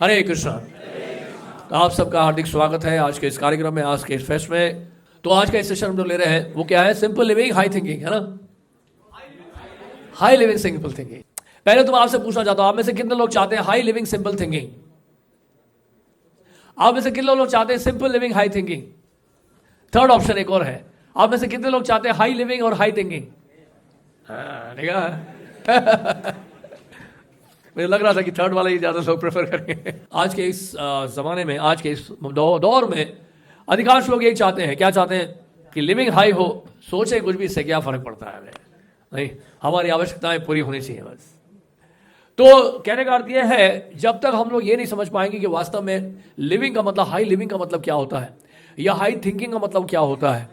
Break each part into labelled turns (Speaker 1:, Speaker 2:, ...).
Speaker 1: हरे कृष्णा। तो आप सबका हार्दिक स्वागत है आज के इस कार्यक्रम में, आज के इस फेस्ट में। तो आज का इस सेशन हम जो ले रहे हैं वो क्या है? सिंपल लिविंग हाई थिंकिंग, है ना? High living simple thinking. पहले तो मैं आपसे पूछना चाहता हूं, आप में से कितने लोग चाहते हैं हाई लिविंग सिंपल थिंकिंग? आप में से कितने लोग चाहते हैं simple living high thinking? Third option एक और है, आप में से कितने लोग चाहते हैं हाई लिविंग और हाई थिंकिंग? मुझे लग रहा था कि थर्ड वाला ही ज्यादा लोग प्रेफर करेंगे। आज के इस जमाने में, आज के इस दौर में अधिकांश लोग यही चाहते हैं। क्या चाहते हैं? कि लिविंग हाई हो, सोचे कुछ भी, इससे क्या फर्क पड़ता है हमें, नहीं, हमारी आवश्यकताएं पूरी होनी चाहिए बस। तो कहने का अर्थ यह है, जब तक हम लोग ये नहीं समझ पाएंगे कि वास्तव में लिविंग का मतलब, हाई लिविंग का मतलब क्या होता है या हाई थिंकिंग का मतलब क्या होता है,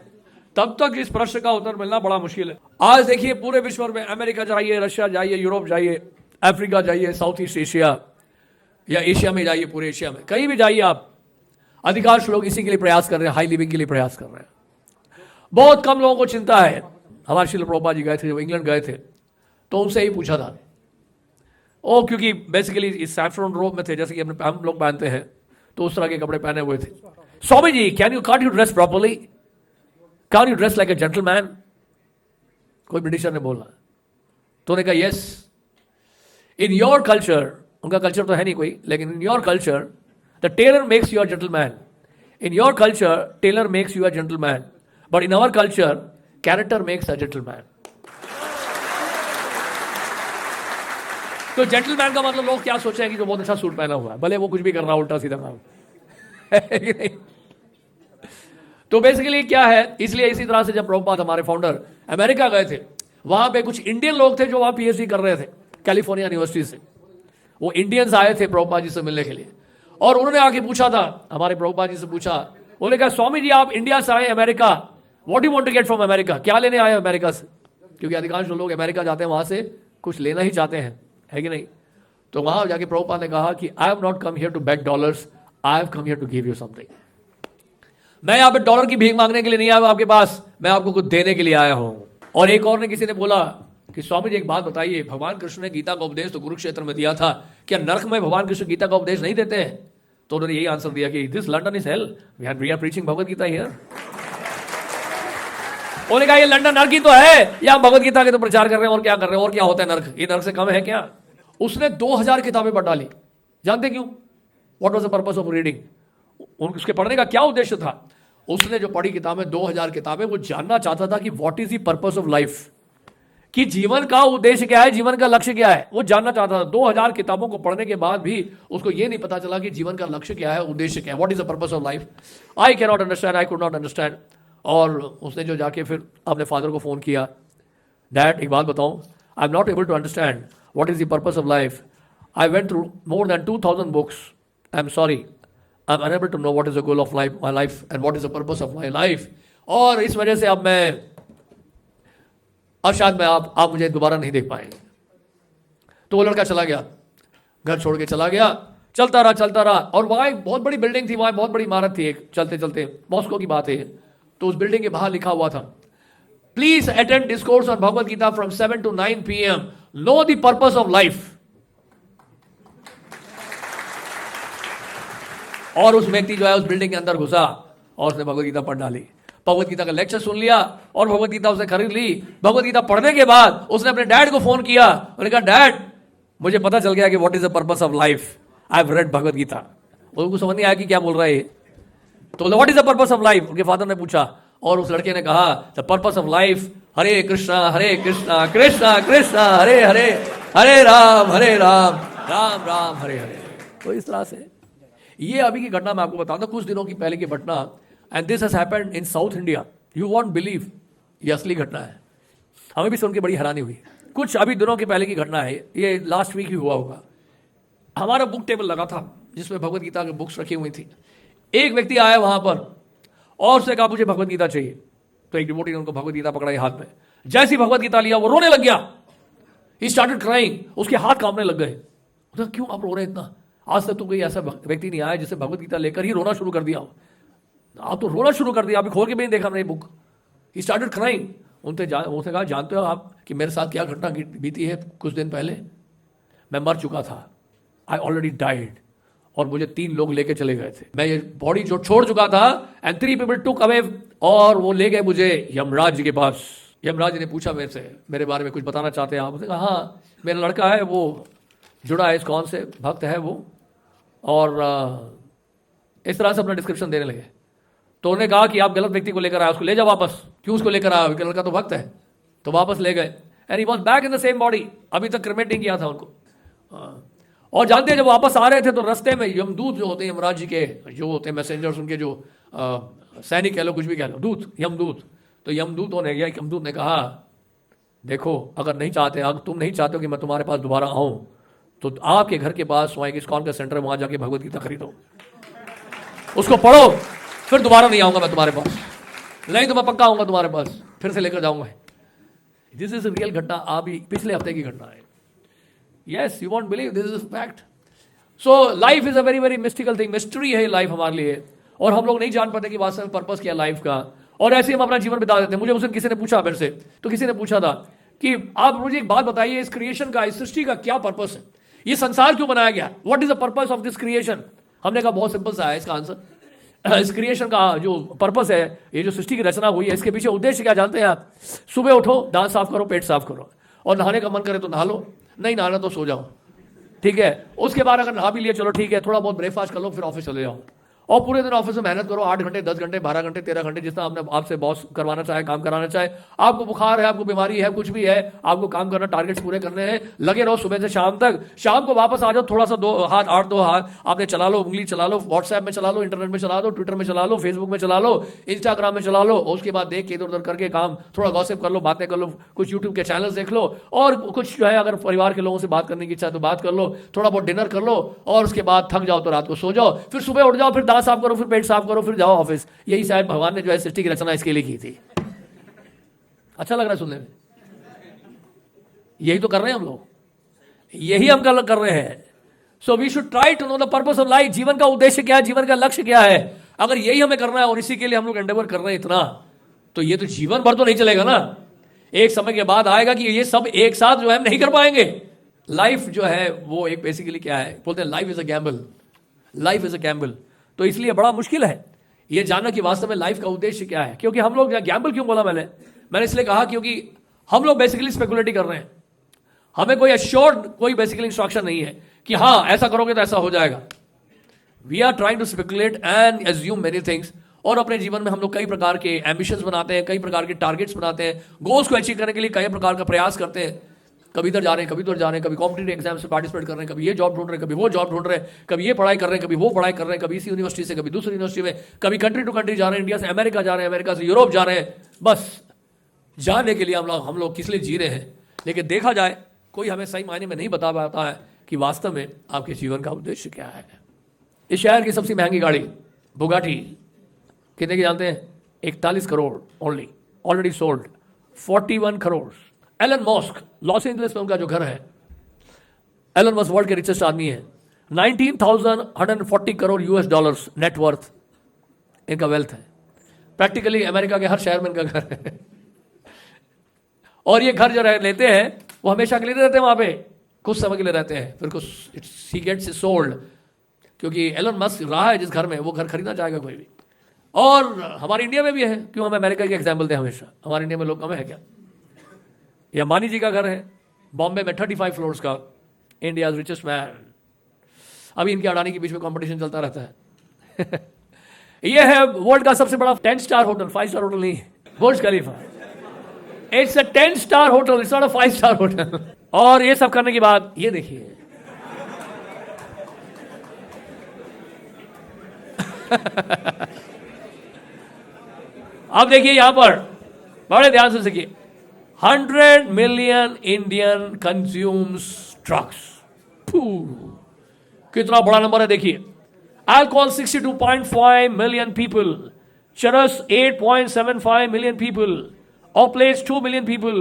Speaker 1: तब तक इस प्रश्न का उत्तर मिलना बड़ा मुश्किल है। आज देखिए पूरे विश्व में, अमेरिका जाइए, रशिया जाइए, यूरोप जाइए, अफ्रीका जाइए, साउथ ईस्ट एशिया या एशिया में जाइए, पूरे एशिया में कहीं भी जाइए आप, अधिकांश लोग इसी के लिए प्रयास कर रहे हैं, हाई लिविंग के लिए प्रयास कर रहे हैं। बहुत कम लोगों को चिंता है। हमारे श्रील प्रभुपाद जी गए थे, जब इंग्लैंड गए थे तो उनसे ही पूछा था, क्योंकि बेसिकली इस सैफ्रॉन रोब में थे, जैसे कि हम लोग पहनते हैं, तो उस तरह के कपड़े पहने हुए थे। Swami ji, can't you dress properly, can't you dress like a gentleman? कोई ब्रिटिशर ने बोला, तो उन्होंने कहा यस, इन योर कल्चर, उनका कल्चर तो है नहीं कोई, लेकिन in your culture the tailor makes you a gentleman, in your culture tailor makes you a gentleman, but in our culture character makes a gentleman. तो जेंटलमैन का मतलब लोग क्या सोचें कि जो बहुत अच्छा सूट पहना हुआ है, भले वो कुछ भी कर रहा है उल्टा सीधा काम है। तो बेसिकली क्या है, इसलिए इसी तरह से जब प्रभुपाद हमारे फाउंडर अमेरिका गए थे, वहां पे कुछ इंडियन लोग थे जो वहां पीएचडी कर रहे थे कैलिफोर्निया यूनिवर्सिटी से। वो इंडियंस आए थे प्रभुपाद जी से मिलने के लिए, और उन्होंने आके पूछा था, हमारे प्रभुपाद जी से पूछा, उन्होंने कहा स्वामी जी आप इंडिया से आए America, what you want to get from America? क्या लेने आए अमेरिका से? क्योंकि अधिकांश लोग अमेरिका जाते हैं, वहां से कुछ लेना ही चाहते हैं, है कि नहीं? तो वहां जाके प्रभुपाद ने कहा कि I have not come here to beg dollars, I have come here to give you something. मैं यहाँ पे डॉलर की भीख मांगने के लिए नहीं आया हूं आपके पास, मैं आपको कुछ देने के लिए आया हूं। और एक और ने, किसी ने बोला कि स्वामी जी एक बात बताइए, भगवान कृष्ण ने गीता का उपदेश तो कुरुक्षेत्र में दिया था, क्या नरक में भगवान कृष्ण गीता का उपदेश नहीं देते हैं? तो उन्होंने यही आंसर दिया कि this London is hell, we are preaching Bhagavad Gita here. उन्होंने कहा ये लंदन नरक ही तो है, या भगवत गीता के तो प्रचार कर रहे हैं, और क्या कर रहे हैं? और क्या होता है नरक? ये नरक से कम है क्या? उसने 2000 किताबें पढ़ डाली। जानते क्यों? What was the purpose of reading? उसके पढ़ने का क्या उद्देश्य था? उसने जो पढ़ी किताबें, 2000 किताबें, वो जानना चाहता था कि what is the purpose of life, कि जीवन का उद्देश्य क्या है, जीवन का लक्ष्य क्या है, वो जानना चाहता था। 2000 किताबों को पढ़ने के बाद भी उसको ये नहीं पता चला कि जीवन का लक्ष्य क्या है, उद्देश्य क्या है, what is the purpose of life. I can not understand, I could not understand. और उसने जो जाके फिर अपने फादर को फोन किया, डैड एक बात बताऊं, I am not able to understand what is the purpose of life, I went through more than 2000 books, I am sorry, I am unable to know what is the goal of life, my life, and what is the purpose of my life. और इस वजह से अब शायद मैं आप मुझे दोबारा नहीं देख पाएंगे। तो वो लड़का चला गया, घर छोड़ के चला गया, चलता रहा। और वहां एक बहुत बड़ी बिल्डिंग थी, वहां बहुत बड़ी इमारत थी एक, चलते चलते, मॉस्को की बात है। तो उस बिल्डिंग के बाहर लिखा हुआ था, please attend discourse on Bhagavad Gita from 7 to 9 PM, know the purpose of life. और उस व्यक्ति जो है उस बिल्डिंग के अंदर घुसा और उसने भगवत गीता पढ़ डाली, भगवत गीता का लेक्चर सुन लिया और भगवत गीता उसने खरीद ली। भगवत गीता पढ़ने के बाद उसने अपने डैड को फोन किया, उन्होंने कहा डैड मुझे पता चल गया कि what is the purpose of life, I have read Bhagavad Gita. उनको समझ नहीं आया कि क्या बोल रहा है। तो what is the purpose of life, उनके फादर ने पूछा, और उस लड़के ने कहा द पर्पस ऑफ लाइफ हरे कृष्णा कृष्णा कृष्णा हरे हरे, हरे राम राम राम हरे हरे। तो इस तरह से ये अभी की घटना मैं आपको बताता हूं, कुछ दिनों की पहले की घटना, and this has happened in south India, you won't believe, ये असली घटना है। हमें भी सुन के बड़ी हैरानी हुई। कुछ अभी दिनों के पहले की घटना है, ये लास्ट वीक ही हुआ होगा। हमारा बुक टेबल लगा था जिसमें भगवत गीता की बुक्स रखी हुई थी। एक व्यक्ति आया वहां पर और उसने कहा मुझे भगवत गीता चाहिए। तो एक डिवोटी ने उनको भगवत गीता पकड़ाई हाथ में, जैसी भगवत गीता लिया वो रोने लग गया, ही स्टार्टेड क्राइंग, उसके हाथ कांपने लग गए। क्यों आप रो रहे इतना? आज तक तो कोई ऐसा व्यक्ति नहीं आया जिसे भगवत गीता लेकर ही रोना शुरू कर दिया। आप तो रोना शुरू कर दिया, अभी खोल के भी नहीं देखा मैंने बुक। He started crying. उनसे कहा जानते हो आप कि मेरे साथ क्या घटना बीती है? कुछ दिन पहले मैं मर चुका था, आई ऑलरेडी डाइड, और मुझे 3 लोग लेके चले गए थे। मैं ये बॉडी जो छोड़ चुका था, एंड 3 people took away, और वो ले गए मुझे यमराज जी के पास। यमराज जी ने पूछा मेरे से, मेरे बारे में कुछ बताना चाहते हैं आप? उसने कहा हाँ, मेरा लड़का है, वो जुड़ा है इस्कॉन से, भक्त है वो, और इस तरह से अपना डिस्क्रिप्शन देने लगे। तो उन्होंने कहा कि आप गलत व्यक्ति को लेकर आए, उसको ले जाओ वापस। क्यों उसको लेकर आया? लड़का तो भक्त है। तो वापस ले गए, and he was back in the same body. अभी तक क्रिमेट नहीं किया था उनको। और जानते हैं, जब वापस आ रहे थे तो रास्ते में यमदूत जो होते हैं, यमराज जी के जो होते हैं मैसेंजर्स, उनके जो सैनिक कह लो, कुछ भी कह लो, दूत, यमदूत। तो यमदूतों ने, या यमदूत ने कहा, देखो अगर नहीं चाहते, अगर तुम नहीं चाहते हो कि मैं तुम्हारे पास दोबारा आऊं, तो आपके घर के पास वहाँ एक इस्कॉन का सेंटर है, वहाँ जाके भगवत गीता खरीदो, उसको पढ़ो, फिर दोबारा नहीं आऊंगा मैं तुम्हारे पास। नहीं तो मैं पक्का आऊंगा तुम्हारे पास, फिर से लेकर जाऊंगा। दिस इज रियल घटना, अभी पिछले हफ्ते की घटना है। Yes, you won't believe, this is fact. So life is a very very mystical thing, mystery है लाइफ हमारे लिए, और हम लोग नहीं जान पाते कि वास्तव में पर्पस क्या है लाइफ का, और ऐसे हम अपना जीवन बिता देते हैं। मुझे उस दिन किसी ने पूछा मेरे से, तो किसी ने पूछा था कि आप मुझे एक बात बताइए, इस क्रिएशन का, इस सृष्टि का क्या पर्पस है? ये संसार क्यों बनाया गया? What is the purpose of this creation? हमने कहा बहुत सिंपल सा है इसका आंसर। इस क्रिएशन का जो पर्पस है, ये जो सृष्टि की रचना हुई है, इसके पीछे उद्देश्य क्या जानते हैं आप? सुबह उठो, दांत साफ करो, पेट साफ करो, और नहाने का मन करे तो नहा लो, नहीं नहाना तो सो जाओ, ठीक है। उसके बाद अगर नहा भी लिया, चलो ठीक है, थोड़ा बहुत ब्रेकफास्ट कर लो, फिर ऑफिस चले जाओ, और पूरे दिन ऑफिस में मेहनत करो, 8 घंटे, 10 घंटे, 12 घंटे, 13 घंटे, जितना आपने आपसे बॉस करवाना चाहे, काम कराना चाहे। आपको बुखार है, आपको बीमारी है, कुछ भी है, आपको काम करना, टारगेट्स पूरे करने हैं, लगे रहो सुबह से शाम तक। शाम को वापस आ जाओ, थोड़ा सा 2 हाथ आपने चला लो, उंगली चला लो, व्हाट्सएप में चला लो, इंटरनेट में चला लो, ट्विटर में चला लो, फेसबुक में चला लो, इंस्टाग्राम में चला लो, उसके बाद देख के इधर उधर करके काम, थोड़ा गॉसिप कर लो, बातें कर लो, कुछ यूट्यूब के चैनल देख लो, और कुछ जो है अगर परिवार के लोगों से बात करने की इच्छा है तो बात कर लो, थोड़ा बहुत डिनर कर लो, और उसके बाद थक जाओ तो रात को सो जाओ, फिर सुबह उठ जाओ, फिर दांत साफ करो, फिर पेट साफ करो, फिर जाओ ऑफिस। यही शायद भगवान ने जो है सृष्टि की रचना इसके लिए की थी। अच्छा लग रहा है सुनने में? यही तो कर रहे हैं हम लोग, यही हम कर रहे हैं। So we should try to know the purpose of life. जीवन का उद्देश्य क्या है, जीवन का लक्ष्य क्या है? अगर यही हमें करना है और इसी के लिए हम लोग एंडेवर कर रहे हैं इतना, तो ये तो जीवन भर तो नहीं चलेगा ना। एक समय के बाद आएगा कि ये सब एक साथ जो है हम नहीं कर पाएंगे। लाइफ जो है वो एक बेसिकली क्या है, बोलते हैं life is a gamble, life is a gamble. तो इसलिए बड़ा मुश्किल है ये जानना कि वास्तव में लाइफ का उद्देश्य क्या है। क्योंकि हम लोग, गैम्बल क्यों बोला मैंने इसलिए कहा क्योंकि हम लोग बेसिकली स्पेकुलेट कर रहे हैं। हमें कोई एश्योर्ड, कोई बेसिकली इंस्ट्रक्शन नहीं है कि हाँ ऐसा करोगे तो ऐसा हो जाएगा। We are trying to speculate and assume many things. और अपने जीवन में हम लोग कई प्रकार के एम्बिशंस बनाते हैं, कई प्रकार के टारगेट्स बनाते हैं, गोल्स को अचीव करने के लिए कई प्रकार का प्रयास करते हैं। कभी इधर जा रहे हैं, कभी उधर जा रहे हैं, कभी कॉम्पिटिटिव एग्जाम्स में पार्टिसिपेट कर रहे हैं, कभी ये जॉब ढूंढ रहे हैं, कभी वो जॉब ढूंढ रहे हैं, कभी ये पढ़ाई कर रहे हैं, कभी वो पढ़ाई कर रहे हैं, कभी इसी यूनिवर्सिटी से कभी दूसरी यूनिवर्सिटी में, कभी कंट्री टू कंट्री जा रहे हैं, इंडिया से अमेरिका जा रहे हैं, अमेरिका से यूरोप जा रहे हैं। बस जाने के लिए हम लोग किस लिए जी रहे हैं। लेकिन देखा जाए कोई हमें सही मायने में नहीं बता पाता है कि वास्तव में आपके जीवन का उद्देश्य क्या है। इस शहर की सबसे महंगी गाड़ी बुगाटी कितने की जानते हैं? 41 crore only, already sold 41 crore. Elon Musk, Los Angeles में उनका जो घर है, एलन मस्क वर्ल्ड के रिचेस्ट आदमी है। 19,140 करोड़ यूएस डॉलर्स नेटवर्थ इनका वेल्थ है। प्रैक्टिकली अमेरिका के हर शहर में इनका घर है। और ये घर जो लेते हैं वो हमेशा के लिए रहते हैं वहां पे, कुछ समय के लिए रहते हैं, फिर कुछ ही गेट्स सोल्ड। क्योंकि एलन मस्क रहा है जिस घर में, वो घर खरीदना चाहेगा कोई भी। और हमारे इंडिया में भी है, क्यों हम अमेरिका के एग्जाम्पल दें हमेशा? हमारे इंडिया में लोग कम है क्या? ये अंबानी जी का घर है बॉम्बे में, 35 फ्लोर्स का, इंडिया रिचेस्ट मैन। अभी इनके अडानी के बीच में कंपटीशन चलता रहता है। ये है वर्ल्ड का सबसे बड़ा 10 स्टार होटल, 5 स्टार होटल नहीं, Burj Khalifa. It's a 10 star hotel, it's not a 5 star hotel. और ये सब करने के बाद ये देखिए, अब देखिए यहां पर बड़े ध्यान से देखिए, 100 मिलियन इंडियन कंज्यूम्स ड्रग्स। कितना बड़ा नंबर है देखिए। अल्कोहल 62.5 मिलियन पीपल, चरस 8.75 million people, opiates 2 million people,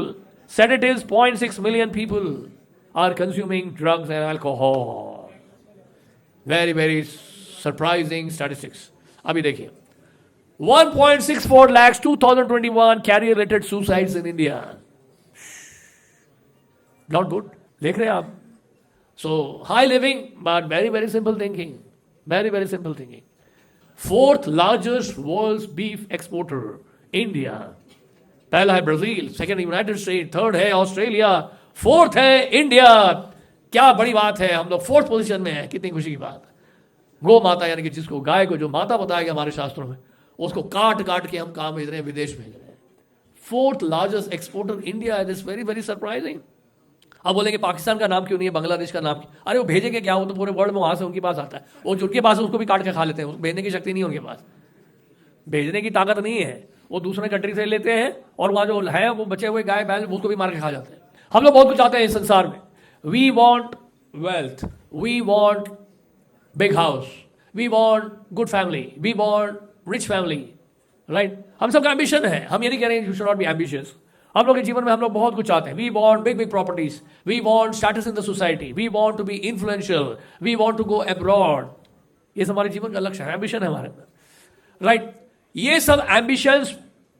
Speaker 1: sedatives 0.6 million people are consuming drugs and alcohol. Very very surprising statistics. अभी देखिए 1.64 lakhs 2021 career related suicides in India. Not good. देख रहे हैं आप? So high living but very very simple thinking. Very very simple thinking. Fourth largest world beef exporter India. पहला है Brazil, second United state, third है Australia, fourth है India. क्या बड़ी बात है, हम लोग फोर्थ पोजीशन में है, कितनी खुशी की बात है। गौ माता यानी कि जिसको गाय को जो माता बताया गया हमारे शास्त्रों में, उसको काट काट के हम कहाँ भेज रहे हैं, विदेश भेज रहे हैं। Fourth largest exporter India, it is very very surprising. अब बोलेंगे पाकिस्तान का नाम क्यों नहीं है, बांग्लादेश का नाम क्यों? अरे वो भेजेंगे क्या, वो तो पूरे वर्ल्ड में वहां से उनके पास आता है, वो जो उनके पास है उसको भी काट के खा लेते हैं, उसको भेजने की शक्ति नहीं है उनके पास, भेजने की ताकत नहीं है। वो दूसरे कंट्री से लेते हैं और वहाँ जो है वो बचे हुए गाय बैल उसको भी मार के खा जाते हैं। हम लोग बहुत कुछ चाहते हैं इस संसार में। We want wealth, we want big house, we want good family, we want rich family, right. हम सबका एम्बिशन है, हम ये नहीं कह रहे हैं you should not be ambitious. हम लोग के जीवन में हम लोग बहुत कुछ चाहते हैं। We want big big properties, we want status in the society, we want to be influential, we want to go abroad. ये हमारे जीवन का लक्ष्य है, एम्बिशन है हमारे अंदर, राइट। ये सब एम्बिशंस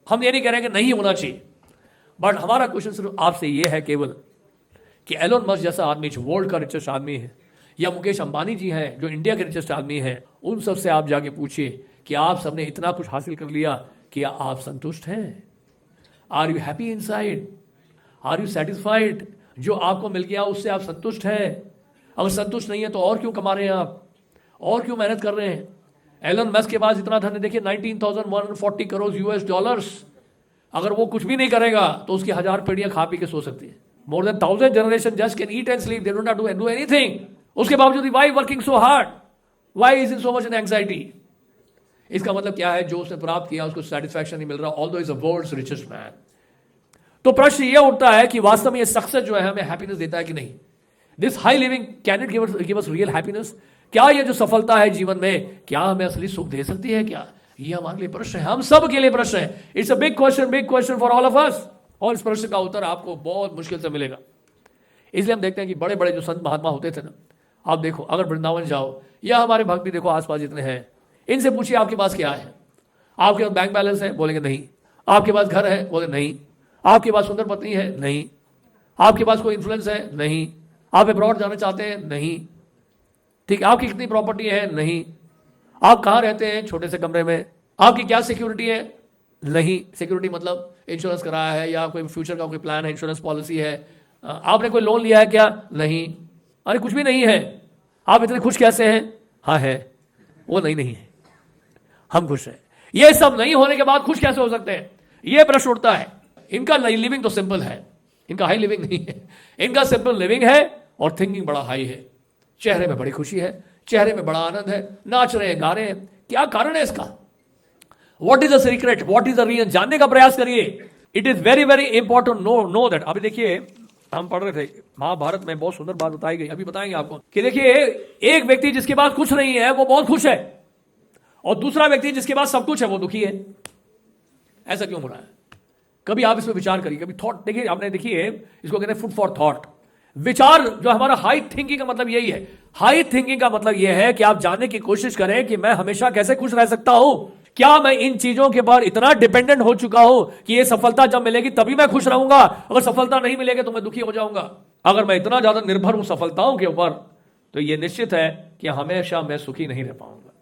Speaker 1: हम ये नहीं कह रहे हैं कि नहीं होना चाहिए, बट हमारा क्वेश्चन सिर्फ आपसे ये है केवल कि एलोन मस्क जैसा आदमी जो वर्ल्ड का रिचेस्ट आदमी है, या मुकेश अंबानी जी हैं जो इंडिया के रिचेस्ट आदमी हैं, उन सब से आप जाके पूछिए कि आप सबने इतना कुछ हासिल कर लिया, क्या आप संतुष्ट हैं? Are you happy inside? Are you satisfied? जो आपको मिल गया उससे आप संतुष्ट हैं? अगर संतुष्ट नहीं है तो और क्यों कमा रहे हैं आप, और क्यों मेहनत कर रहे हैं? एलन मस्क के पास इतना धन है, देखिए 19,140 करोड़ US डॉलर्स। अगर वो कुछ भी नहीं करेगा तो उसकी 1000 पीढ़ियां खा पी के सो सकती है। More than 1000 generation just can eat and sleep, they don't have to do anything. उसके बावजूद why working so hard, why is in so much in anxiety? इसका मतलब क्या है, जो उसने प्राप्त किया उसको सेटिस्फैक्शन नहीं मिल रहा, although is a world's richest man. तो प्रश्न यह उठता है कि वास्तव में ये सक्सेस जो है हमें हैप्पीनेस देता है कि नहीं? This high living can it give us real happiness? क्या ये जो सफलता है जीवन में, क्या हमें असली सुख दे सकती है क्या? ये हमारे लिए प्रश्न है, हम सब के लिए प्रश्न है। It's a big question for all of us. और इस प्रश्न का उत्तर आपको बहुत मुश्किल से मिलेगा। इसलिए हम देखते हैं कि बड़े बड़े जो संत महात्मा होते थे ना, आप देखो, अगर वृंदावन जाओ या हमारे भक्त भी देखो आसपास जितने हैं, इनसे पूछिए आपके पास क्या है? आपके पास बैंक बैलेंस है? बोलेंगे नहीं। आपके पास घर है? बोले नहीं। आपके पास सुंदर पत्नी है? नहीं। आपके पास कोई इन्फ्लुएंस है? नहीं। आप अब्रॉड जाना चाहते हैं? नहीं। ठीक है। आपकी कितनी प्रॉपर्टी है? नहीं। आप कहाँ रहते हैं? छोटे से कमरे में। आपकी क्या सिक्योरिटी है? नहीं। सिक्योरिटी मतलब इंश्योरेंस कराया है या कोई फ्यूचर का कोई प्लान है, इंश्योरेंस पॉलिसी है? आपने कोई लोन लिया है क्या? नहीं। अरे कुछ भी नहीं है। आप इतने खुश कैसे हैं? हाँ है। वो नहीं है, हम खुश हैं। ये सब नहीं होने के बाद खुश कैसे हो सकते हैं? ये प्रश्न उठता है। इनका लिविंग तो सिंपल है, इनका हाई लिविंग नहीं है। इनका सिंपल लिविंग है और थिंकिंग बड़ा हाई है। चेहरे में बड़ी खुशी है, चेहरे में बड़ा आनंद है, नाच रहे हैं, गा रहे हैं। क्या कारण है इसका? What is the secret, what is the reason? जानने का प्रयास करिए। It is very very important know that. अभी देखिए, हम पढ़ रहे थे महाभारत में, बहुत सुंदर बात बताई गई, अभी बताएंगे आपको कि देखिए, एक व्यक्ति जिसके पास कुछ नहीं है वो बहुत खुश है, और दूसरा व्यक्ति जिसके पास सब कुछ है वो दुखी है। ऐसा क्यों हो रहा है? कभी आप इस पर विचार करिए, कभी थॉट देखिए। आपने देखिए, इसको कहते हैं फूड फॉर थॉट। विचार जो हमारा हाई थिंकिंग का मतलब यही है। हाई थिंकिंग का मतलब यह है कि आप जानने की कोशिश करें कि मैं हमेशा कैसे खुश रह सकता हूं। क्या मैं इन चीजों के ऊपर इतना डिपेंडेंट हो चुका हूं कि ये सफलता जब मिलेगी तभी मैं खुश रहूंगा, अगर सफलता नहीं मिलेगी तो मैं दुखी हो जाऊंगा? अगर मैं इतना ज्यादा निर्भर हूं सफलताओं के ऊपर, तो यह निश्चित है कि हमेशा मैं सुखी नहीं रह पाऊंगा।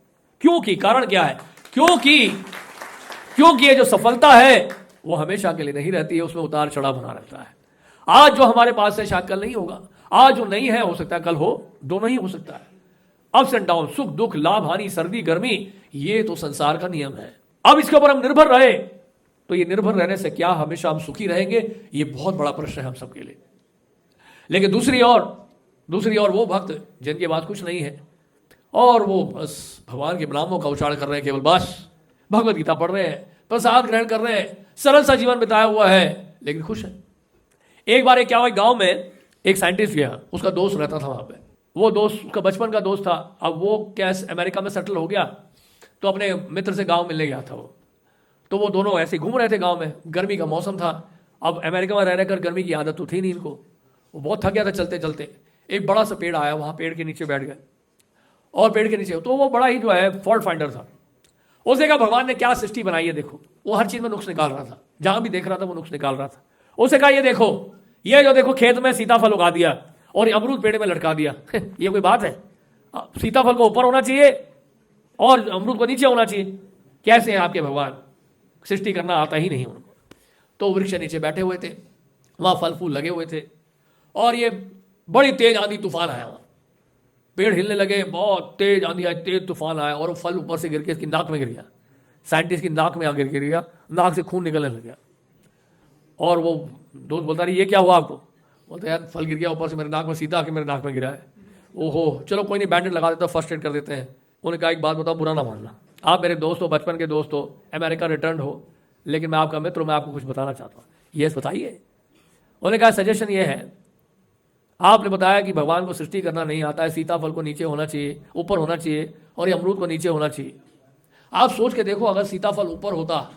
Speaker 1: क्योंकि कारण क्या है? क्योंकि ये जो सफलता है वो हमेशा के लिए नहीं रहती है, उसमें उतार चढ़ाव बना रहता है। आज जो हमारे पास है शायद कल नहीं होगा, आज जो नहीं है हो सकता है कल हो, दोनों ही हो सकता है। अप्स एंड डाउन, सुख दुख, लाभ हानि, सर्दी गर्मी, ये तो संसार का नियम है। अब इसके ऊपर हम निर्भर रहे तो ये निर्भर रहने से क्या हमेशा हम सुखी रहेंगे? ये बहुत बड़ा प्रश्न है हम सबके लिए। लेकिन दूसरी ओर वो भक्त जिनके पास कुछ नहीं है और वो बस भगवान के नामों का उच्चारण कर रहे हैं, केवल बस भगवत गीता पढ़ रहे हैं, प्रसाद ग्रहण कर रहे हैं, सरल सा जीवन बिताया हुआ है, लेकिन खुश है। एक बार क्या हुआ, गांव में एक साइंटिस्ट गया, उसका दोस्त रहता था वहां पे। वो दोस्त उसका बचपन का दोस्त था। अब वो क्या अमेरिका में सेटल हो गया, तो अपने मित्र से गांव मिलने गया था वो। तो वो दोनों ऐसे घूम रहे थे गांव में, गर्मी का मौसम था। अब अमेरिका में रह कर गर्मी की आदत तो थी नहीं इनको, वो बहुत थक गया था चलते चलते। एक बड़ा सा पेड़ आया, वहाँ पेड़ के नीचे बैठ गए, और पेड़ के नीचे तो वो बड़ा ही जो है फॉल्ट फाइंडर था। उसने कहा भगवान ने क्या सृष्टि बनाई है, देखो। वो हर चीज़ में नुक्स निकाल रहा था, जहाँ भी देख रहा था वो नुक्स निकाल रहा था। उसने कहा ये देखो, ये जो देखो खेत में सीताफल उगा दिया और अमरूद पेड़ में लटका दिया। ये कोई बात है? सीताफल को ऊपर होना चाहिए और अमरूद को नीचे होना चाहिए। कैसे हैं आपके भगवान, सृष्टि करना आता ही नहीं उनको। तो वृक्ष नीचे बैठे हुए थे, वहाँ फल फूल लगे हुए थे, और ये बड़ी तेज आंधी तूफान आया, वहाँ पेड़ हिलने लगे, बहुत तेज आंधी आई, तेज तूफान आया, और वो फल ऊपर से गिर के इसकी नाक में गिर गया। साइंटिस्ट की नाक में आकर गिर गया, नाक से खून निकलने लग गया। और वो दोस्त बोलता रही, ये क्या हुआ आपको? बोलते यार फल गिर गया ऊपर से मेरे नाक में, सीधा आके मेरे नाक में गिरा है। ओहो, चलो कोई नहीं, बैंडेड लगा देता, फर्स्ट एड कर देते हैं। उन्होंने कहा एक बात बताओ, बुरा ना मानना, आप मेरे दोस्त हो, बचपन के दोस्त हो, अमेरिका रिटर्न हो, लेकिन मैं आपका मित्र हूं, मैं आपको कुछ बताना चाहता हूँ। यस बताइए। उन्होंने कहा सजेशन ये है, आपने बताया कि भगवान को सृष्टि करना नहीं आता है, सीताफल को नीचे होना चाहिए, ऊपर होना चाहिए, और ये अमरूद को नीचे होना चाहिए। आप सोच के देखो, अगर सीताफल ऊपर होता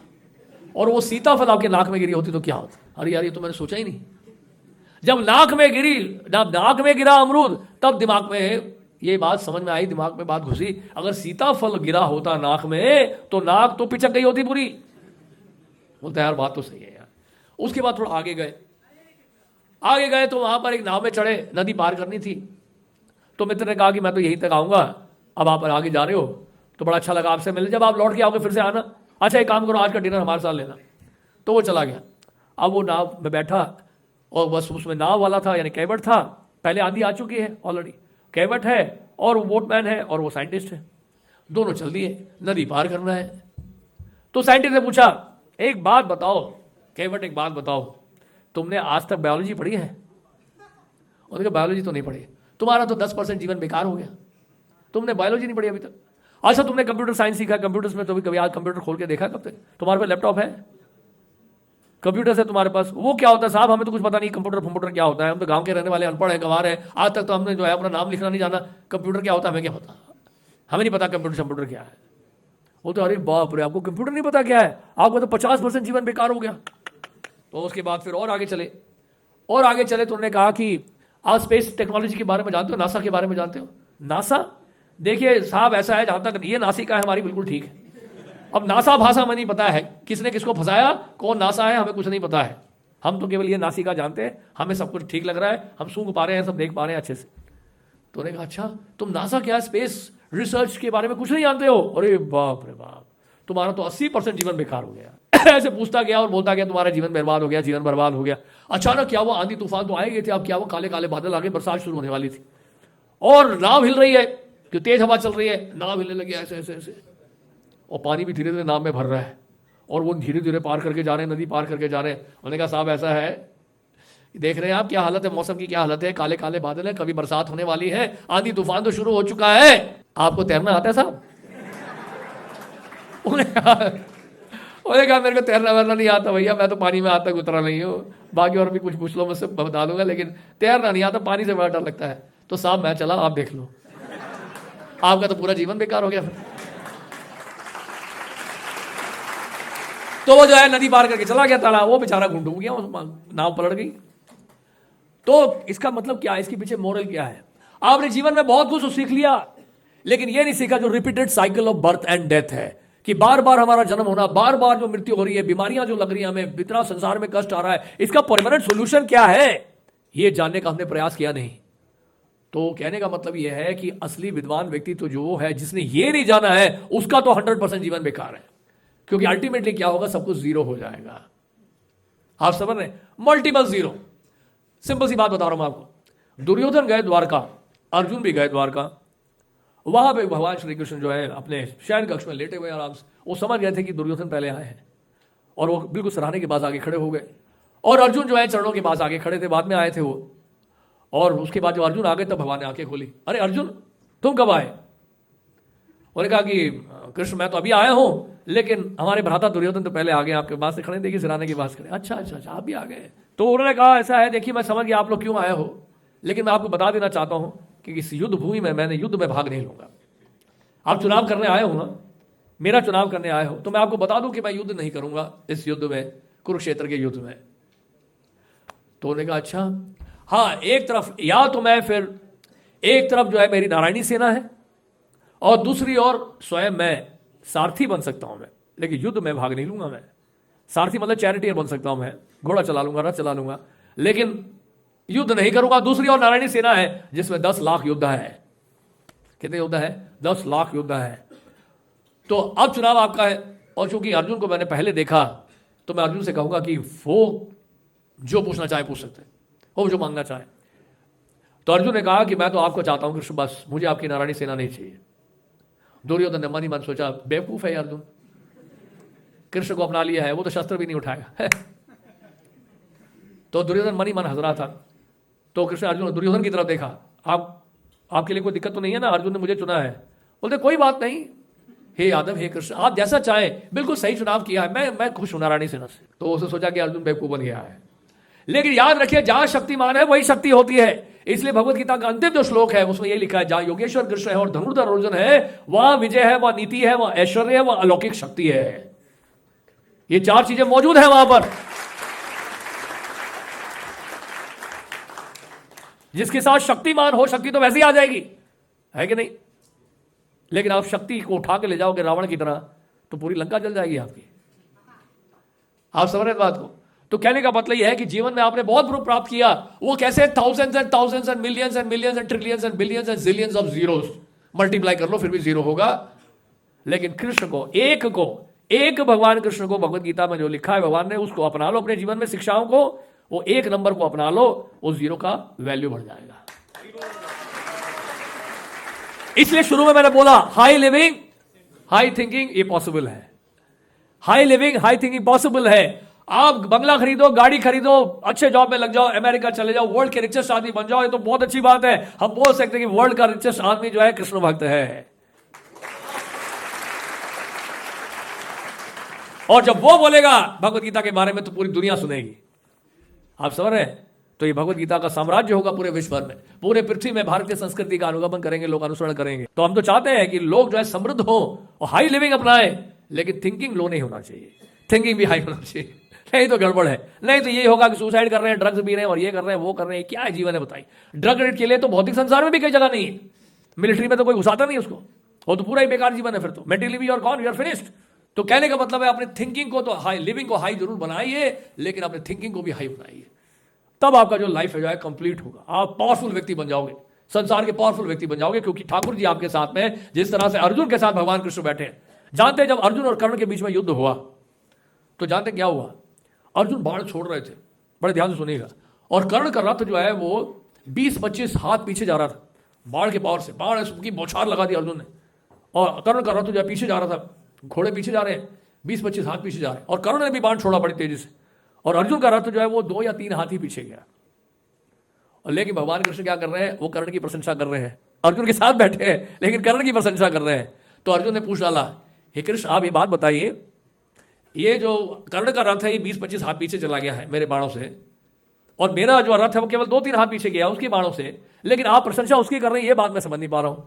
Speaker 1: और वो सीताफल आपके नाक में गिरी होती तो क्या होता? अरे यार ये तो मैंने सोचा ही नहीं। जब नाक में गिरी, जब नाक में गिरा अमरूद, तब दिमाग में ये बात समझ में आई, दिमाग में बात घुसी, अगर सीताफल गिरा होता नाक में तो नाक तो पिचक गई होती पूरी। बोलते यार बात तो सही है यार। उसके बाद थोड़ा आगे गए तो वहां पर एक नाव में चढ़े, नदी पार करनी थी। तो मित्र ने कहा कि मैं तो यहीं तक आऊंगा, अब आप आगे जा रहे हो तो बड़ा अच्छा लगा आपसे मिले, जब आप लौट के आओगे फिर से आना। अच्छा एक काम करो, आज का डिनर हमारे साथ लेना। तो वो चला गया। अब वो नाव में बैठा, और बस उसमें नाव वाला था, यानी कैवट था, पहले आंधी आ चुकी है ऑलरेडी, कैवट है और वो बोटमैन है और वो साइंटिस्ट है, दोनों चल दिए, नदी पार करना है। तो साइंटिस्ट ने पूछा एक बात बताओ कैवट, एक बात बताओ, तुमने आज तक बायोलॉजी पढ़ी है? उन्होंने कहा बायोलॉजी तो नहीं पढ़ी। तुम्हारा तो 10% जीवन बेकार हो गया, तुमने बायोलॉजी नहीं पढ़ी अभी तक। अच्छा तुमने कंप्यूटर साइंस सीखा, कंप्यूटर्स में तो भी कभी आज कंप्यूटर खोल के देखा? कब तक तुम्हारे पास लैपटॉप है, कंप्यूटर है तुम्हारे पास, वो क्या होता है साहब? हमें तो कुछ पता नहीं कंप्यूटर क्या होता है, हम तो गांव के रहने वाले अनपढ़ हैं, गंवार हैं, आज तक तो हमने जो है अपना नाम लिखना नहीं जाना, कंप्यूटर क्या होता है हमें क्या पता, हमें नहीं पता कंप्यूटर क्या है। वो तो अरे बाप रे, आपको कंप्यूटर नहीं पता क्या है, आपको तो 50% जीवन बेकार हो गया। तो उसके बाद फिर और आगे चले तो उन्होंने कहा कि आप स्पेस टेक्नोलॉजी के बारे में जानते हो, नासा के बारे में जानते हो? नासा देखिए साहब ऐसा है, जहां तक ये नासिका है हमारी बिल्कुल ठीक है। अब नासा भाषा में नहीं पता है किसने किसको फंसाया, कौन नासा है, हमें कुछ नहीं पता है, हम तो केवल ये नासिका जानते हैं, हमें सब कुछ ठीक लग रहा है, हम सूंघ पा रहे हैं, सब देख पा रहे हैं अच्छे से। तो उन्होंने कहा अच्छा तुम नासा क्या स्पेस रिसर्च के बारे में कुछ नहीं जानते हो? अरे बाप रे बाप, तुम्हारा तो 80% जीवन बेकार हो गया। ऐसे पूछता गया और बोलता गया तुम्हारा जीवन बर्बाद हो गया, जीवन बर्बाद हो गया। अचानक क्या हुआ, आंधी तूफान तो आए गए थे, अब क्या हुआ, काले काले बादल आ गए, बरसात शुरू होने वाली थी, और नाव हिल रही है, कि तेज हवा चल रही है, नाव हिलने लगी ऐसे ऐसे ऐसे, और पानी भी धीरे धीरे नाव में भर रहा है, और वो धीरे धीरे पार करके जा रहे हैं, नदी पार करके जा रहे हैं। उन्होंने कहा साहब ऐसा है, देख रहे हैं आप क्या हालत है, मौसम की क्या हालत है, काले काले बादल है, कभी बरसात होने वाली है, आंधी तूफान तो शुरू हो चुका है, आपको तैरना आता है साहब? उन्होंने कहा मेरे को तैरना वैरना नहीं आता भैया, मैं तो पानी में आज तक उतरा नहीं हूँ, बाकी और भी कुछ पूछ लो मुझसे बता दूंगा, लेकिन तैरना नहीं आता, पानी से बड़ा डर लगता है। तो साहब मैं चला, आप देख लो, आपका तो पूरा जीवन बेकार हो गया। तो वो जो है नदी पार करके चला गया तालाब, वो बेचारा डूब गया, नाव पलट गई। तो इसका मतलब क्या है, इसके पीछे मोरल क्या है? आपने जीवन में बहुत कुछ सीख लिया, लेकिन ये नहीं सीखा जो repeated cycle of birth and death है, कि बार बार हमारा जन्म होना, बार बार जो मृत्यु हो रही है, बीमारियां जो लग रही हैं हमें, इतना संसार में कष्ट आ रहा है, इसका परमानेंट सोल्यूशन क्या है, ये जानने का हमने प्रयास किया नहीं। तो कहने का मतलब यह है कि असली विद्वान व्यक्ति तो जो है, जिसने ये नहीं जाना है, उसका तो 100% जीवन बेकार है, क्योंकि अल्टीमेटली क्या होगा, सब कुछ जीरो हो जाएगा। आप समझ रहे, मल्टीपल जीरो। सिंपल सी बात बता रहा हूं आपको, दुर्योधन गए द्वारका, अर्जुन भी गए द्वारका, वहां पे भगवान श्री कृष्ण जो है अपने शयन कक्ष में लेटे हुए आराम से, वो समझ गए थे कि दुर्योधन पहले आए हैं, और वो बिल्कुल सराहने के पास आगे खड़े हो गए, और अर्जुन जो है चरणों के पास आगे खड़े थे, बाद में आए थे वो। और उसके बाद जब अर्जुन आ गए तब भगवान ने आंखें खोली, अरे अर्जुन तुम कब आए? उन्होंने कहा कि कृष्ण मैं तो अभी आया हूं, लेकिन हमारे भ्राता दुर्योधन तो पहले आ गए आपके पास से खड़े, देखिए सिराने के पास खड़े। अच्छा अच्छा अच्छा, आप भी आ गए। तो उन्होंने कहा ऐसा है, देखिए मैं समझ गया आप लोग क्यों आए हो, लेकिन मैं आपको बता देना चाहता हूं कि इस युद्ध भूमि में मैंने युद्ध में भाग नहीं लूंगा। आप चुनाव करने आए हो ना, मेरा चुनाव करने आए हो, तो मैं आपको बता दूं कि मैं युद्ध नहीं करूंगा इस युद्ध में, कुरुक्षेत्र के युद्ध में। तो उन्होंने कहा अच्छा, हाँ एक तरफ या तो मैं फिर, एक तरफ जो है मेरी नारायणी सेना है, और दूसरी ओर स्वयं मैं सारथी बन सकता हूं मैं, लेकिन युद्ध में भाग नहीं लूंगा मैं। सारथी मतलब चैरिटियर बन सकता हूं मैं, घोड़ा चला लूंगा, रथ चला लूंगा, लेकिन युद्ध नहीं करूंगा। दूसरी ओर नारायणी सेना है जिसमें 10 लाख योद्धा है। कितने योद्धा है? 10 लाख योद्धा है। तो अब चुनाव आपका है, और चूंकि अर्जुन को मैंने पहले देखा तो मैं अर्जुन से कहूंगा कि वो जो पूछना चाहे पूछ सकते हैं, वो जो मांगना चाहे। तो अर्जुन ने कहा कि मैं तो आपको चाहता हूं कृष्ण, बस मुझे आपकी नारायणी सेना नहीं चाहिए। दुर्योधन ने मन ही मन सोचा, बेवकूफ है अर्जुन, कृष्ण को अपना लिया है, वो तो शस्त्र भी नहीं उठाएगा। तो दुर्योधन मन ही मन हंस रहा था। तो कृष्ण अर्जुन दुर्योधन की तरफ देखा, आपके लिए कोई दिक्कत तो नहीं है ना, अर्जुन ने मुझे चुना है। बोलते कोई बात नहीं, हे यादव, हे कृष्ण, आप जैसा चाहे, बिल्कुल सही चुनाव किया है, मैं खुश हूं नारायणी सेना से। तो उसने सोचा कि अर्जुन बेवकूफ बन गया है। लेकिन याद रखिए, जहां शक्तिमान है वही शक्ति होती है। इसलिए भगवत गीता का अंतिम जो श्लोक है उसमें यह लिखा है, जहां योगेश्वर कृष्ण है और धनुर्धर अर्जुन है, वहां विजय है, वहां नीति है, वहां ऐश्वर्य है, वहां अलौकिक शक्ति है। ये चार चीजें मौजूद है वहां पर। जिसके साथ शक्तिमान हो, शक्ति तो वैसे ही आ जाएगी, है कि नहीं? लेकिन आप शक्ति को उठा के ले जाओगे रावण की तरह तो पूरी लंका जल जाएगी आपकी। आप समझ रहे हैं बात को? तो कहने का मतलब यह है कि जीवन में आपने बहुत प्रूफ प्राप्त किया, वो कैसे thousands and thousands and millions and millions and trillions and billions and zillions of zeros, multiply कर लो फिर भी जीरो होगा। लेकिन कृष्ण को एक भगवान कृष्ण को भगवत गीता में जो लिखा है भगवान ने, उसको अपना लो अपने जीवन में, शिक्षाओं को, वो एक नंबर को अपना लो, वो जीरो का वैल्यू बढ़ जाएगा। इसलिए शुरू में मैंने बोला, हाई लिविंग हाई थिंकिंग ये पॉसिबल है। High living high thinking possible है। आप बंगला खरीदो, गाड़ी खरीदो, अच्छे जॉब में लग जाओ, अमेरिका चले जाओ, वर्ल्ड के रिचेस्ट आदमी बन जाओ, ये तो बहुत अच्छी बात है। हम बोल सकते हैं कि वर्ल्ड का रिचेस्ट आदमी जो है कृष्ण भक्त है। और जब वो बोलेगा भगवत गीता के बारे में तो पूरी दुनिया सुनेगी। आप समझ रहे हैं? तो ये भगवत गीता का साम्राज्य होगा पूरे विश्व भर में, पूरे पृथ्वी में भारतीय संस्कृति का अनुगमन करेंगे लोग, अनुसरण करेंगे। तो हम तो चाहते हैं कि लोग जो है समृद्ध हो और हाई लिविंग अपनाए, लेकिन थिंकिंग लो नहीं होना चाहिए, थिंकिंग भी हाई होना चाहिए, नहीं तो गड़बड़ है। नहीं तो ये होगा कि सुसाइड कर रहे हैं, ड्रग्स पी रहे हैं और ये कर रहे हैं, वो कर रहे हैं। क्या है जीवन है बताइए? ड्रग रेट के लिए तो भौतिक संसार में भी कई जगह नहीं है, मिलिट्री में तो कोई घुसाता नहीं उसको, वो तो पूरा ही बेकार जीवन है फिर तो। मेंटली भी और कौन, यू आर फिनिश्ड। तो कहने का मतलब है अपने थिंकिंग को तो हाई, लिविंग को हाई जरूर बनाइए, लेकिन अपने थिंकिंग को भी हाई बनाइए, तब आपका जो लाइफ है जो है कंप्लीट होगा। आप पावरफुल व्यक्ति बन जाओगे, संसार के पावरफुल व्यक्ति बन जाओगे, क्योंकि ठाकुर जी आपके साथ में, जिस तरह से अर्जुन के साथ भगवान कृष्ण बैठे हैं। जानते हैं जब अर्जुन और कर्ण के बीच में युद्ध हुआ तो जानते क्या हुआ? अर्जुन बाण छोड़ रहे थे, बड़े ध्यान से सुनिएगा, और कर्ण का रथ जो है वो 20-25 हाथ पीछे जा रहा था बाण के पावर से। बाण की बौछार लगा दी अर्जुन ने, और कर्ण का रथ जो है पीछे जा रहा था, घोड़े पीछे जा रहे हैं, 20-25 हाथ पीछे जा रहे हैं, और कर्ण ने भी बाण छोड़ा बड़ी तेजी से, और अर्जुन का रथ जो है वो 2 या 3 हाथ ही पीछे गया। और लेकिन भगवान कृष्ण क्या कर रहे हैं? वो कर्ण की प्रशंसा कर रहे हैं, अर्जुन के साथ बैठे हैं लेकिन कर्ण की प्रशंसा कर रहे हैं। तो अर्जुन ने पूछ डाला, हे कृष्ण आप ये बात बताइए, ये जो कर्ण का रथ है ये 20-25 हाथ पीछे चला गया है मेरे बाणों से, और मेरा जो रथ है वो केवल 2-3 हाथ पीछे गया उसके बाणों से, लेकिन आप प्रशंसा उसकी कर रहे हैं, ये बात मैं समझ नहीं पा रहा हूं।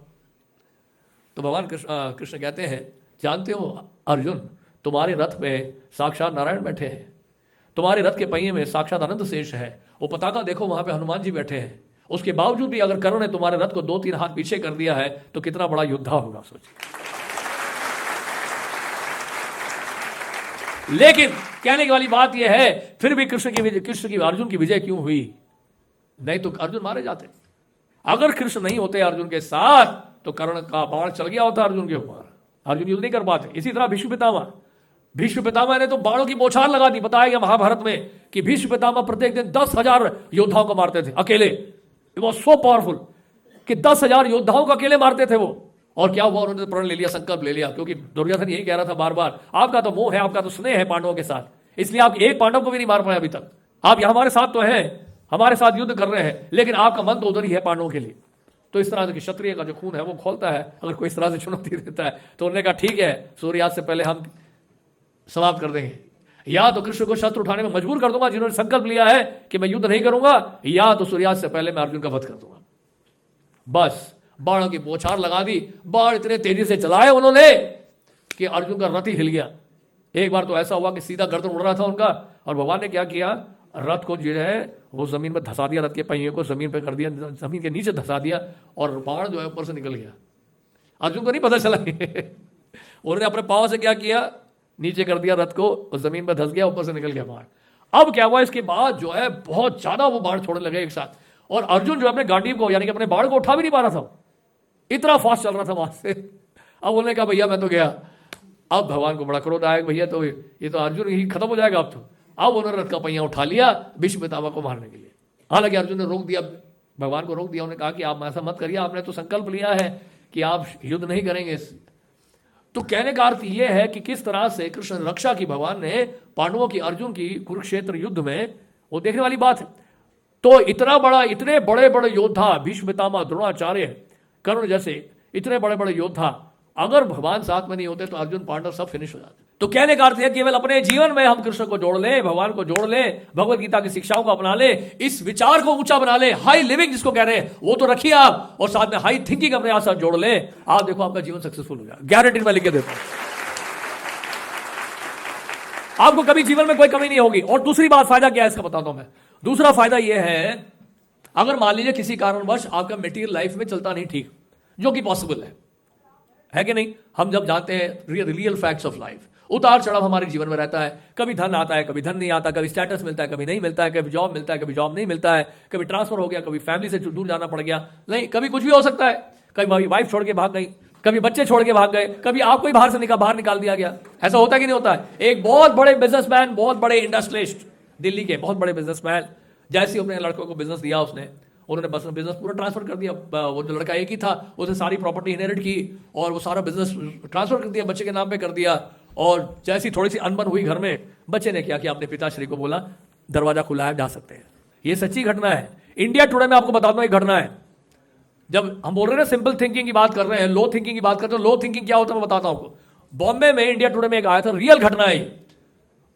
Speaker 1: तो भगवान कृष्ण कहते हैं, जानते हो अर्जुन, तुम्हारे रथ में साक्षात नारायण बैठे हैं, तुम्हारे रथ के पहिए में साक्षात अनंत शेष है, वो पताका देखो वहां पे हनुमान जी बैठे हैं। उसके बावजूद भी अगर कर्ण ने तुम्हारे रथ को 2-3 हाथ पीछे कर दिया है तो कितना बड़ा योद्धा होगा सोचिए। लेकिन कहने की वाली बात यह है, फिर भी कृष्ण की अर्जुन की विजय क्यों हुई? नहीं तो अर्जुन मारे जाते। अगर कृष्ण नहीं होते अर्जुन के साथ तो कर्ण का बाण चल गया होता अर्जुन के ऊपर, अर्जुन युद्ध नहीं कर पाते। इसी तरह भीष्म पितामह ने तो बाणों की बौछार लगा दी। बताया गया महाभारत में कि भीष्म पितामह प्रत्येक दिन 10,000 योद्धाओं को मारते थे अकेले। इट वाज सो पावरफुल कि 10,000 योद्धाओं को अकेले मारते थे वो। और क्या हुआ? उन्होंने प्रण ले लिया, संकल्प ले लिया, क्योंकि दुर्योधन यही कह रहा था बार बार, आपका तो मोह है, आपका तो स्नेह है पांडवों के साथ, इसलिए आप एक पांडव को भी नहीं मार पाए अभी तक। आप हमारे साथ तो हैं, हमारे साथ युद्ध कर रहे हैं, लेकिन आपका मन तो उधर ही है पांडवों के लिए। तो इस तरह से क्षत्रिय का जो खून है वो खोलता है। अगर कोई इस तरह से चुनौती देता है तो उन्होंने कहा ठीक है, सूर्यास्त से पहले हम समाप्त कर देंगे, या तो कृष्ण को शस्त्र उठाने में मजबूर कर दूंगा जिन्होंने संकल्प लिया है कि मैं युद्ध नहीं करूंगा, या तो सूर्यास्त से पहले मैं अर्जुन का वध कर दूंगा। बस बाणों की बौछार लगा दी। बाण इतने तेजी से चलाए उन्होंने कि अर्जुन का रथ ही हिल गया। एक बार तो ऐसा हुआ कि सीधा गर्दन उड़ रहा था उनका, और भगवान ने क्या किया, रथ को जो है वो जमीन में धसा दिया, रथ के पहिए को जमीन पर कर दिया, जमीन के नीचे धसा दिया, और बाण जो है ऊपर से निकल गया। अर्जुन को नहीं पता चला। उन्होंने अपने पांव से क्या किया, नीचे कर दिया रथ को, और जमीन पर धस गया, ऊपर से निकल गया बाण। अब क्या हुआ, इसके बाद जो है बहुत ज्यादा वो बाण छोड़ने लगे एक साथ, और अर्जुन जो अपने गांडीव को यानी कि अपने बाण को उठा भी नहीं पा रहा था, इतना फास्ट चल रहा था वहां से। अब उन्होंने कहा भैया मैं तो गया, अब भगवान को बड़ा क्रोध आया, भैया तो ये तो अर्जुन ही खत्म हो जाएगा अब तो। अब उन्होंने रथ का पहिया उठा लिया भीष्म पितामह को मारने के लिए। हालांकि अर्जुन ने रोक दिया, भगवान को रोक दिया, उन्होंने कहा कि आप ऐसा मत करिए, आपने तो संकल्प लिया है कि आप युद्ध नहीं करेंगे। तो कहने का अर्थ यह है कि किस तरह से कृष्ण रक्षा की भगवान ने पांडवों की, अर्जुन की कुरुक्षेत्र युद्ध में, वो देखने वाली बात है। तो इतने बड़े बड़े योद्धा, भीष्म पितामह, द्रोणाचार्य, कर्ण जैसे इतने बड़े बड़े योद्धा, अगर भगवान साथ में नहीं होते तो अर्जुन पांडव सब फिनिश हो जाते। तो कहने का अर्थ है केवल अपने जीवन में हम कृष्ण को जोड़ ले, भगवान को जोड़ ले, भगवत गीता की शिक्षाओं को अपना ले, इस विचार को ऊंचा बना ले, हाई लिविंग जिसको कह रहे हैं वो तो रखिए आप, और साथ में हाई थिंकिंग अपने साथ जोड़ ले, आप देखो आपका जीवन सक्सेसफुल हो जाएगा, गारंटी मैं लिख के देता हूं। आपको कभी जीवन में कोई कमी नहीं होगी। और दूसरी बात, फायदा क्या है इसका बताता हूं मैं। दूसरा फायदा यह है, अगर मान लीजिए किसी कारणवश आपका मटेरियल लाइफ में चलता नहीं ठीक, जो कि पॉसिबल है कि नहीं। हम जब जानते हैं रियल फैक्ट्स ऑफ लाइफ, उतार चढ़ाव हमारे जीवन में रहता है, कभी धन आता है, कभी धन नहीं आता, कभी स्टेटस मिलता है, कभी नहीं मिलता है, कभी जॉब मिलता है, कभी जॉब नहीं मिलता है, कभी ट्रांसफर हो गया, कभी फैमिली से दूर जाना पड़ गया, नहीं कभी कुछ भी हो सकता है, कभी वाइफ छोड़ के भाग गई, कभी बच्चे छोड़ के भाग गए, कभी आपको ही बाहर निकाल दिया गया। ऐसा होता है कि नहीं होता है। एक बहुत बड़े बिजनेसमैन, बहुत बड़े इंडस्ट्रियलिस्ट, दिल्ली के बहुत बड़े बिजनेसमैन, जैसे अपने लड़कों को बिजनेस दिया उसने, उन्होंने बस बिजनेस पूरा ट्रांसफर कर दिया। वो जो लड़का एक ही था, उसने सारी प्रॉपर्टी इनहेरिट की और वो सारा बिजनेस ट्रांसफर कर दिया, बच्चे के नाम पे कर दिया। और जैसी थोड़ी सी अनबन हुई घर में, बच्चे ने क्या किया, अपने पिताश्री को बोला दरवाजा खुला है, जा सकते हैं। ये सच्ची घटना है, इंडिया टुडे में आपको बताता हूं एक घटना है। जब हम बोल रहे हैं ना सिंपल थिंकिंग की बात कर रहे हैं, लो थिंकिंग की बात करते हैं, लो थिंकिंग क्या होता है मैं बताता हूं आपको। बॉम्बे में इंडिया टुडे में एक आया था, रियल घटना है।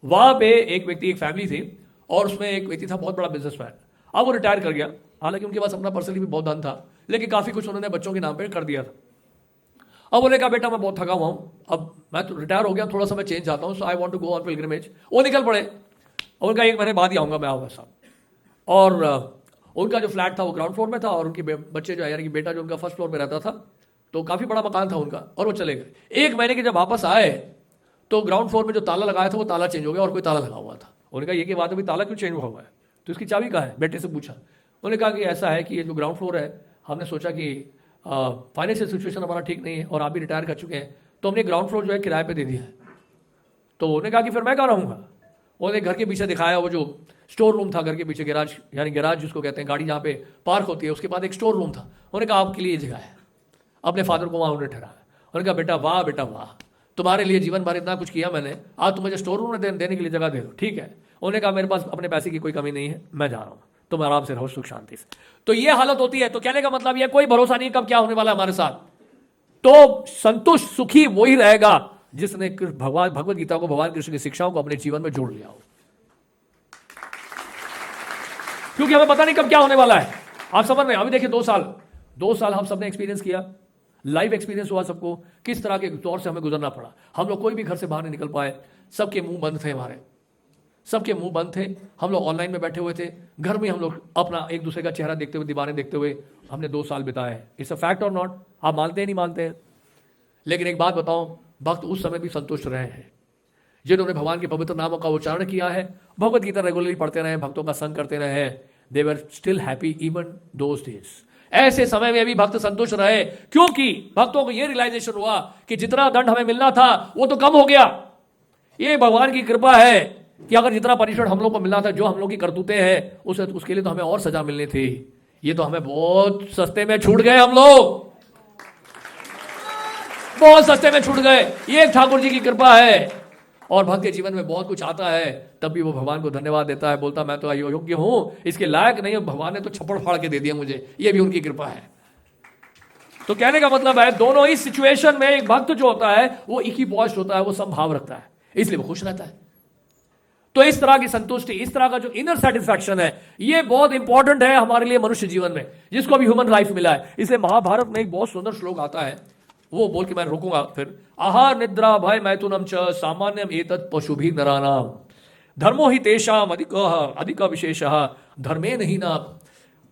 Speaker 1: वहां पे एक व्यक्ति, एक फैमिली थी, और उसमें एक व्यक्ति था बहुत बड़ा बिजनेसमैन। अब वो रिटायर कर गया, हालांकि उनके पास अपना पर्सनली भी बहुत धन था, लेकिन काफी कुछ उन्होंने बच्चों के नाम पे कर दिया था। अब बोले कहा बेटा मैं बहुत थका हुआ हूं, अब मैं तो रिटायर हो गया, थोड़ा सा मैं चेंज चाहता हूं, so I want to go on pilgrimage. वो निकल पड़े, और उनका 1 महीने बाद ही आऊंगा मैं, आऊंगा साहब। और उनका जो फ्लैट था वो ग्राउंड फ्लोर में था, और उनके बच्चे जो है, यानी कि बेटा जो उनका फर्स्ट फ्लोर में रहता था, तो काफी बड़ा मकान था उनका, और वो चले गए। 1 महीने के जब वापस आए तो ग्राउंड फ्लोर में जो ताला लगाया था वो ताला चेंज हो गया और कोई ताला लगा हुआ था। उन्होंने कहा ये की बात है, ताला क्यों चेंज हुआ है, तो इसकी चाबी कहाँ है, बेटे से पूछा। उन्होंने कहा कि ऐसा है कि ये जो ग्राउंड फ्लोर है, हमने सोचा कि फाइनेंशियल सिचुएशन हमारा ठीक नहीं है और आप भी रिटायर कर चुके हैं, तो हमने ग्राउंड फ्लोर जो है किराए पे दे दिया है। तो उन्होंने कहा कि फिर मैं कहाँ रहूँगा। उन्होंने घर के पीछे दिखाया, वो जो स्टोर रूम था घर के पीछे, गैराज, यानी गैराज जिसको कहते हैं, गाड़ी जहाँ पे पार्क होती है, उसके बाद एक स्टोर रूम था। उन्होंने कहा आपके लिए ये जगह है। अपने फादर को वहाँ उन्होंने ठहराया। उन्होंने कहा बेटा वाह, तुम्हारे लिए जीवन भर इतना कुछ किया मैंने, आज तुम मुझे स्टोर रूम में देने के लिए जगह दे दो, ठीक है। उन्होंने कहा मेरे पास अपने पैसे की कोई कमी नहीं है, मैं जा रहा हूँ, तुम आराम से रहो सुख शांति से। तो ये हालत होती है। तो कहने का मतलब ये, कोई भरोसा नहीं कब क्या होने वाला है हमारे साथ। तो संतुष्ट सुखी वही रहेगा जिसने भगवत गीता को, भगवान कृष्ण की शिक्षाओं को अपने जीवन में जोड़ लिया हो, क्योंकि हमें पता नहीं कब क्या होने वाला है। आप समझ में, अभी देखिए 2 साल हम सबने एक्सपीरियंस किया, लाइव एक्सपीरियंस हुआ सबको, किस तरह के दौर से हमें गुजरना पड़ा। हम लोग कोई भी घर से बाहर नहीं निकल पाए, सबके मुंह बंद थे, सबके मुंह बंद थे। हम लोग ऑनलाइन में बैठे हुए थे, घर में हम लोग अपना एक दूसरे का चेहरा देखते हुए, दीवारें देखते हुए हमने 2 साल बिताए। इट्स अ फैक्ट और नॉट, आप मानते हैं नहीं मानते हैं। लेकिन एक बात बताऊं, भक्त उस समय भी संतुष्ट रहे हैं जिन्होंने भगवान के पवित्र नामों का उच्चारण किया है, भगवत गीता रेगुलरली पढ़ते रहे, भक्तों का संग करते रहे, they were still happy even those days. ऐसे समय में भी भक्त संतुष्ट रहे, क्योंकि भक्तों को यह रियलाइजेशन हुआ कि जितना दंड हमें मिलना था वो तो कम हो गया। ये भगवान की कृपा है कि अगर जितना पनिशमेंट हम लोग को मिलना था, जो हम लोग की करतूतें हैं, उसके लिए तो हमें और सजा मिलनी थी। ये तो हमें बहुत सस्ते में छूट गए, हम लोग बहुत सस्ते में छूट गए। ये ठाकुर जी की कृपा है। और भक्त के जीवन में बहुत कुछ आता है, तब भी वो भगवान को धन्यवाद देता है, बोलता मैं तो अयोग्य हूं, इसके लायक नहीं हूं, भगवान ने तो छप्पड़ फाड़ के दे दिया मुझे, ये भी उनकी कृपा है। तो कहने का मतलब है, दोनों ही सिचुएशन में एक भक्त जो होता है वो इक्विपॉइज्ड होता है, वो समभाव रखता है, इसलिए वो खुश रहता है। तो इस तरह की संतुष्टि, इस तरह का जो इनर सेटिस्फैक्शन है, ये बहुत इंपॉर्टेंट है हमारे लिए मनुष्य जीवन में, जिसको अभी ह्यूमन लाइफ मिला है। इसलिए महाभारत में एक बहुत सुंदर श्लोक आता है, वो बोल के मैं रुकूंगा फिर। आहार निद्रा भय मैथुनम च सामान्यम एतत् पशुभि नरानाम धर्मो ही तेषाम अधिक विशेषः धर्मेण हीना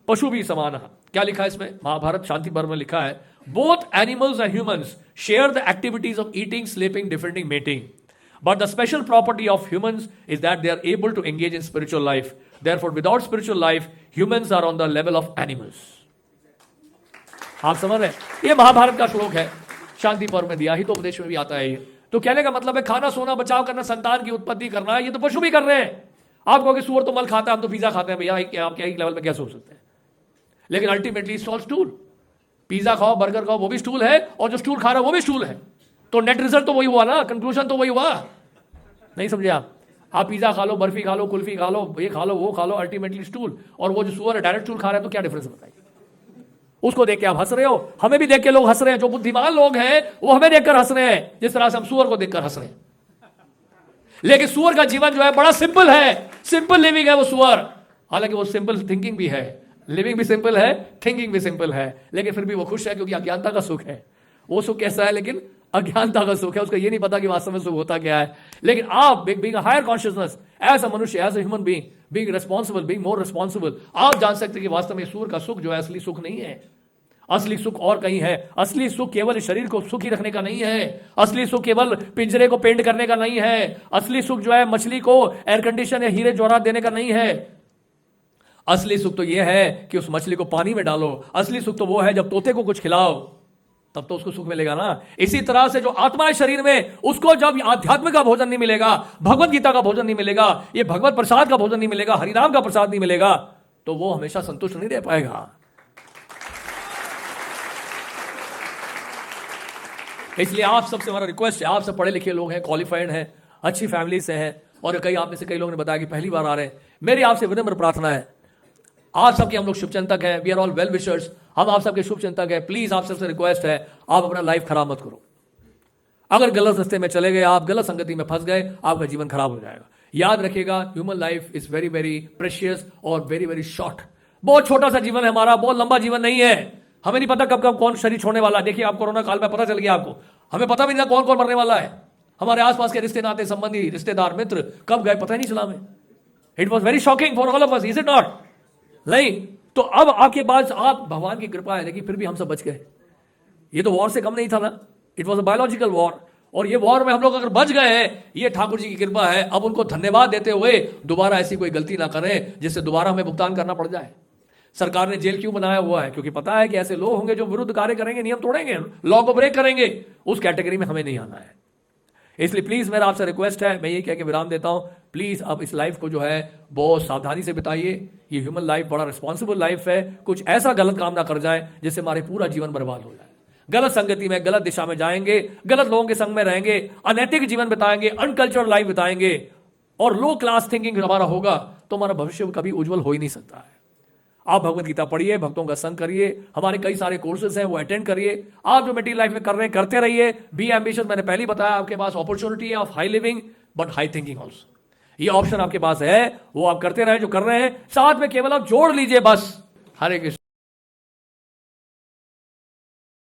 Speaker 1: पशु भी समान। क्या लिखा है इसमें? महाभारत शांति पर्व में लिखा है, both animals and humans share the activities of eating, sleeping, defending, mating, but the special property of humans is that they are able to engage in spiritual life. Therefore, without spiritual life, humans are on the level of animals. आप समझ रहे हैं? ये महाभारत का श्लोक है, शांति पर्व में दिया, हितोपदेश में भी आता है। तो कहने का मतलब है खाना सोना बचाव करना, संतान की उत्पत्ति करना, ये तो पशु भी कर रहे हैं। आप कहोगे सुअर तो मल खाता है, हम तो पिज्जा खाते हैं। भैया आप क्या एक लेवल में क्या सोच सकते हैं? लेकिन ultimately it's all stool. Pizza खाओ, बर्गर खाओ, वो भी स्टूल है, और जो स्टूल खा रहा है वो भी स्टूल है। तो नेट रिजल्ट तो वही हुआ ना, कंक्लूजन तो वही हुआ। नहीं समझे आप पिज्जा खा लो, बर्फी खा लो, कुल्फी खा लो, ये खा लो, वो खा लो, अल्टीमेटली स्टूल। और वो जो सुअर है डायरेक्ट स्टूल खा रहा है, तो क्या डिफरेंस बताइए? उसको देख के आप हंस रहे हो, हमें भी देख के लोग हंस रहे हैं। जो बुद्धिमान लोग हैं वो हमें देखकर हंस रहे हैं, जिस तरह से हम सुअर को देखकर हंस रहे हैं। लेकिन सुअर का जीवन जो है बड़ा सिंपल है, सिंपल लिविंग है वो सुअर। हालांकि वो सिंपल थिंकिंग भी है, लिविंग भी सिंपल है, थिंकिंग भी सिंपल है, लेकिन फिर भी वो खुश है क्योंकि अज्ञानता का सुख है। वो सुख कैसा है? लेकिन अज्ञानता का सुख है, उसको ये नहीं पता कि वास्तव में सुख होता क्या है। लेकिन आप being higher consciousness, as a मनुष्य, as a human being, being responsible, being more responsible, आप जान सकते हैं कि वास्तव में सूर का सुख जो है असली सुख नहीं है। असली सुख और कहीं है। असली सुख केवल शरीर को सुखी रखने का नहीं है। असली सुख केवल पिंजरे को पेंट करने का नहीं है। असली सुख जो है मछली को एयर कंडीशन या हीरे जवाहरात देने का नहीं है। असली सुख तो यह है कि उस मछली को पानी में डालो। असली सुख तो वो है जब तोते को कुछ खिलाओ, तब तो उसको सुख मिलेगा ना। इसी तरह से जो आत्मा है शरीर में, उसको जब आध्यात्म का भोजन नहीं मिलेगा, भगवत गीता का भोजन नहीं मिलेगा, ये भगवत प्रसाद का भोजन नहीं मिलेगा, हरिनाम का प्रसाद नहीं मिलेगा, तो वो हमेशा संतुष्ट नहीं रह पाएगा। इसलिए आप सबसे हमारा रिक्वेस्ट है, आप सब पढ़े लिखे लोग हैं, क्वालिफाइड हैं, अच्छी फैमिली से हैं, और कई आप में से कई लोगों ने बताया कि पहली बार आ रहे हैं। मेरी आपसे विनम्र प्रार्थना है, आप सबके हम लोग शुभचिंतक हैं, we are all well wishers, हम आप सबके शुभचिंतक हैं। प्लीज आप सबसे रिक्वेस्ट है, आप अपना लाइफ खराब मत करो। अगर गलत रास्ते में चले गए, आप गलत संगति में फंस गए, आपका जीवन खराब हो जाएगा। याद रखिएगा, human life is very very precious और वेरी वेरी शॉर्ट। बहुत छोटा सा जीवन है हमारा, बहुत लंबा जीवन नहीं है। हमें नहीं पता कब कब कौन शरीर छोड़ने वाला है। देखिए, आप कोरोना काल में पता चल गया आपको, हमें पता भी नहीं कौन कौन मरने वाला है। हमारे आसपास के रिश्ते नाते संबंधी, रिश्तेदार, मित्र कब गए पता ही नहीं चला हमें। It was very shocking for all of us, is it not? नहीं तो अब आपके पास आप भगवान की कृपा है, लेकिन फिर भी हम सब बच गए। ये तो वॉर से कम नहीं था ना, it was a biological war. और ये वॉर में हम लोग अगर बच गए हैं, ये ठाकुर जी की कृपा है। अब उनको धन्यवाद देते हुए दोबारा ऐसी कोई गलती ना करें जिससे दोबारा हमें भुगतान करना पड़ जाए। सरकार ने जेल क्यों बनाया हुआ है? क्योंकि पता है कि ऐसे लोग होंगे जो विरुद्ध कार्य करेंगे, नियम तोड़ेंगे, लॉ को ब्रेक करेंगे। उस कैटेगरी में हमें नहीं आना है। इसलिए प्लीज मेरा आपसे रिक्वेस्ट है, मैं ये कह के विराम देता हूं, प्लीज अब इस लाइफ को जो है बहुत सावधानी से बिताइए। ये ह्यूमन लाइफ बड़ा रिस्पॉन्सिबल लाइफ है। कुछ ऐसा गलत काम ना कर जाए जिससे हमारे पूरा जीवन बर्बाद हो जाए। गलत संगति में, गलत दिशा में जाएंगे, गलत लोगों के संग में रहेंगे, अनैतिक जीवन बिताएंगे, अनकल्चरल लाइफ बिताएंगे, और लो क्लास थिंकिंग हमारा होगा, तो हमारा भविष्य कभी उज्जवल हो ही नहीं सकता है। आप भगवत गीता पढ़िए, भक्तों का संग करिए, हमारे कई सारे कोर्सेज हैं वो अटेंड करिए। आप जो मेटीरियल लाइफ में कर रहे हैं करते रहिए। बी एम्बिशियस, मैंने पहले बताया, आपके पास अपॉर्चुनिटी है of high living but high thinking also. ये ऑप्शन आपके पास है, वो आप करते रहे जो कर रहे हैं, साथ में केवल आप जोड़ लीजिए बस। हरे कृष्ण।